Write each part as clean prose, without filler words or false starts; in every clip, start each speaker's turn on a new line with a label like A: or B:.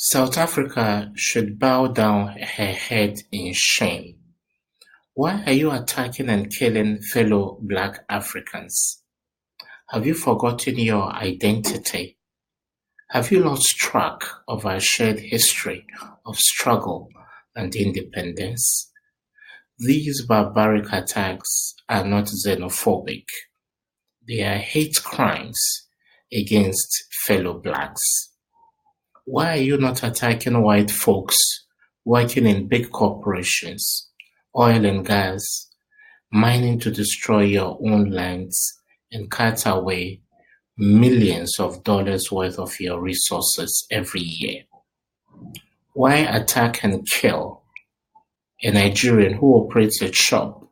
A: South Africa should bow down her head in shame. Why are you attacking and killing fellow Black Africans? Have you forgotten your identity? Have you lost track of our shared history of struggle and independence? These barbaric attacks are not xenophobic. They are hate crimes against fellow Blacks. Why are you not attacking white folks working in big corporations, oil and gas, mining to destroy your own lands and cut away millions of dollars worth of your resources every year? Why attack and kill a Nigerian who operates a shop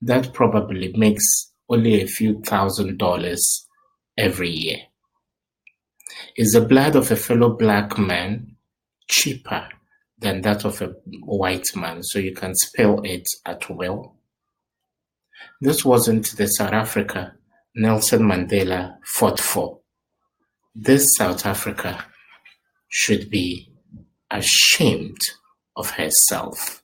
A: that probably makes only a few $1,000s every year? Is the blood of a fellow Black man cheaper than that of a white man, so you can spill it at will? This wasn't the South Africa Nelson Mandela fought for. This South Africa should be ashamed of herself.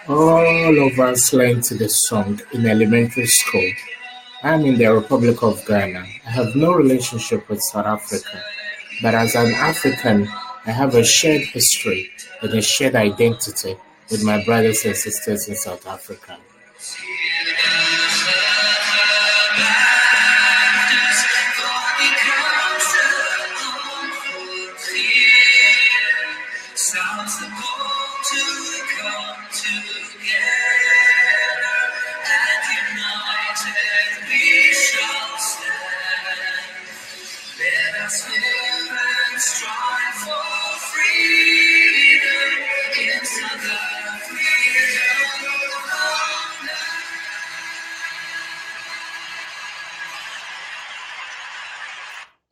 A: All of us learned the song in elementary school. I'm in the Republic of Ghana. I have no relationship with South Africa, but as an African, I have a shared history and a shared identity with my brothers and sisters in South Africa.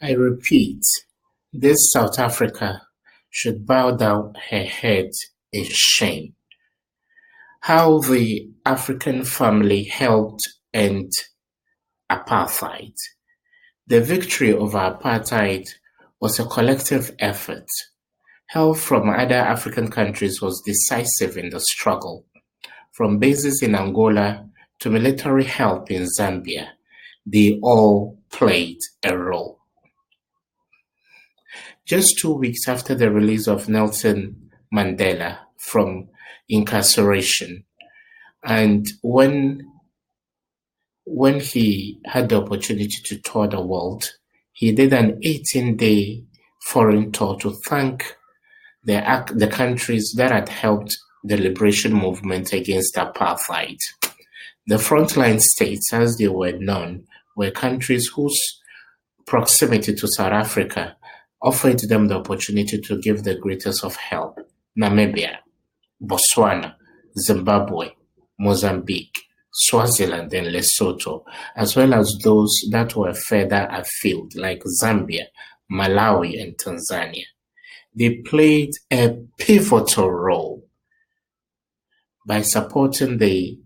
A: I repeat, this South Africa should bow down her head in shame. How the African family helped end apartheid. The victory over apartheid was a collective effort. Help from other African countries was decisive in the struggle. From bases in Angola to military help in Zambia, they all played a role. Just 2 weeks after the release of Nelson Mandela from incarceration, and when he had the opportunity to tour the world, he did an 18-day foreign tour to thank the countries that had helped the liberation movement against apartheid. The frontline states, as they were known, were countries whose proximity to South Africa offered them the opportunity to give the greatest of help: Namibia, Botswana, Zimbabwe, Mozambique, Swaziland, and Lesotho, as well as those that were further afield, like Zambia, Malawi, and Tanzania. They played a pivotal role by supporting the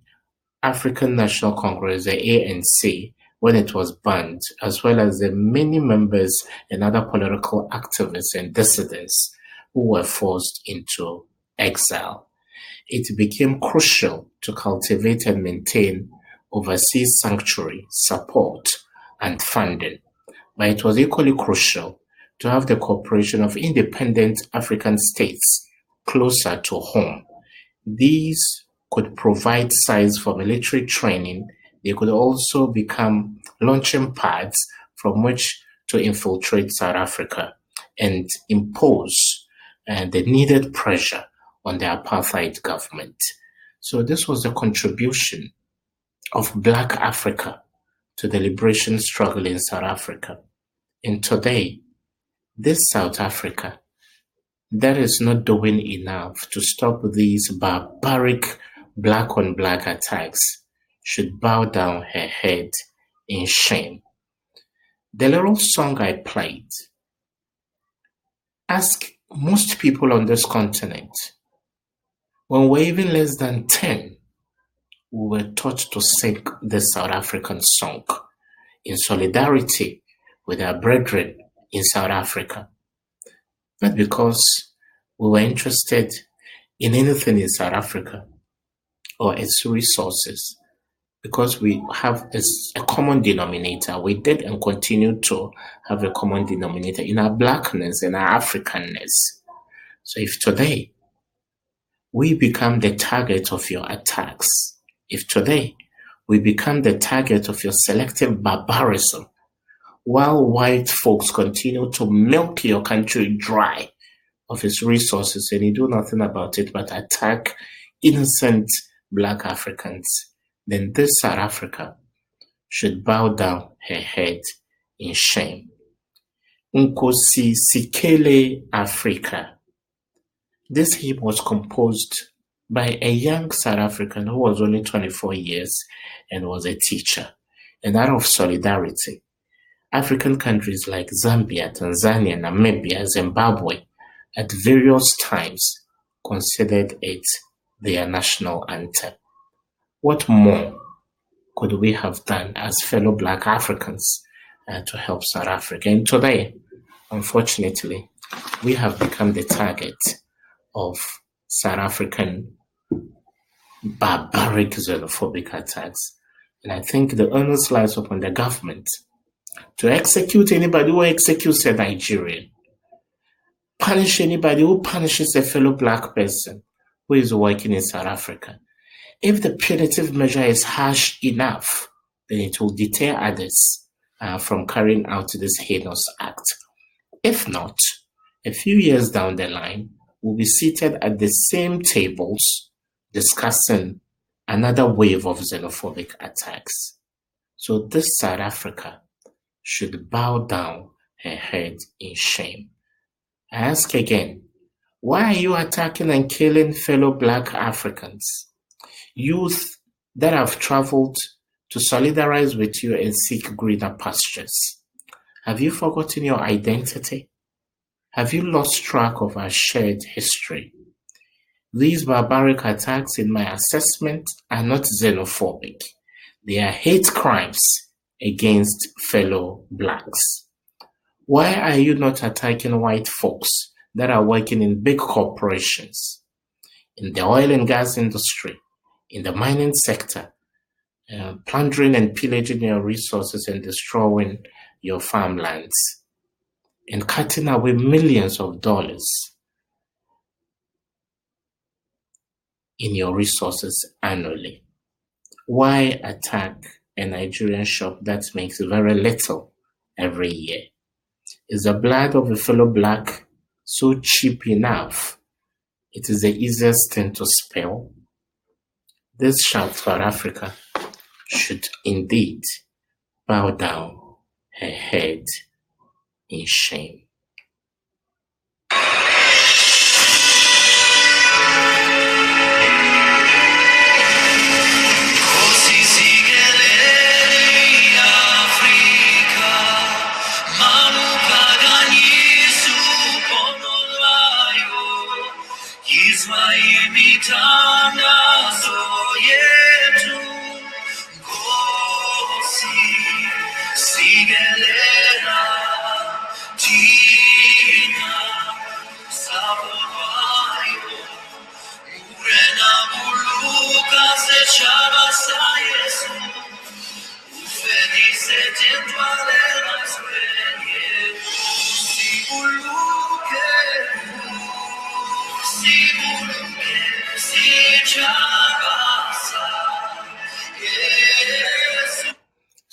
A: African National Congress, the ANC, when it was banned, as well as the many members and other political activists and dissidents who were forced into exile. It became crucial to cultivate and maintain overseas sanctuary, support, and funding, but it was equally crucial to have the cooperation of independent African states closer to home. These could provide sites for military training. They could also become launching pads from which to infiltrate South Africa and impose the needed pressure on the apartheid government. So this was the contribution of Black Africa to the liberation struggle in South Africa. And today, this South Africa that is not doing enough to stop these barbaric black on black attacks should bow down her head in shame. The little song I played, ask most people on this continent, when we're even less than 10, we were taught to sing the South African song in solidarity with our brethren in South Africa. Not because we were interested in anything in South Africa or its resources, because we have a common denominator. We did and continue to have a common denominator in our blackness and our Africanness. So if today we become the target of your attacks, if today we become the target of your selective barbarism, while white folks continue to milk your country dry of its resources and you do nothing about it but attack innocent Black Africans, then this South Africa should bow down her head in shame. Nkosi Sikelel Africa. This hymn was composed by a young South African who was only 24 years and was a teacher. And out of solidarity, African countries like Zambia, Tanzania, Namibia, Zimbabwe, at various times considered it their national anthem. What more could we have done as fellow Black Africans to help South Africa? And today, unfortunately, we have become the target of South African barbaric xenophobic attacks. And I think the onus lies upon the government to execute anybody who executes a Nigerian, punish anybody who punishes a fellow Black person who is working in South Africa. If the punitive measure is harsh enough, then it will deter others from carrying out this heinous act. If not, a few years down the line, we'll be seated at the same tables discussing another wave of xenophobic attacks. So this South Africa should bow down her head in shame. I ask again, why are you attacking and killing fellow Black Africans? Youth that have traveled to solidarize with you and seek greener pastures. Have you forgotten your identity? Have you lost track of our shared history? These barbaric attacks, in my assessment, are not xenophobic. They are hate crimes against fellow Blacks. Why are you not attacking white folks that are working in big corporations, in the oil and gas industry, in the mining sector, plundering and pillaging your resources and destroying your farmlands, and cutting away millions of dollars in your resources annually? Why attack a Nigerian shop that makes very little every year? Is the blood of a fellow Black so cheap enough? It is the easiest thing to spill. This South Africa should indeed bow down her head in shame.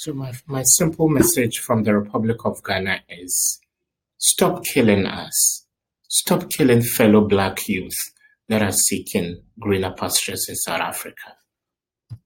A: So my simple message from the Republic of Ghana is stop killing us. Stop killing fellow black youth that are seeking greener pastures in South Africa.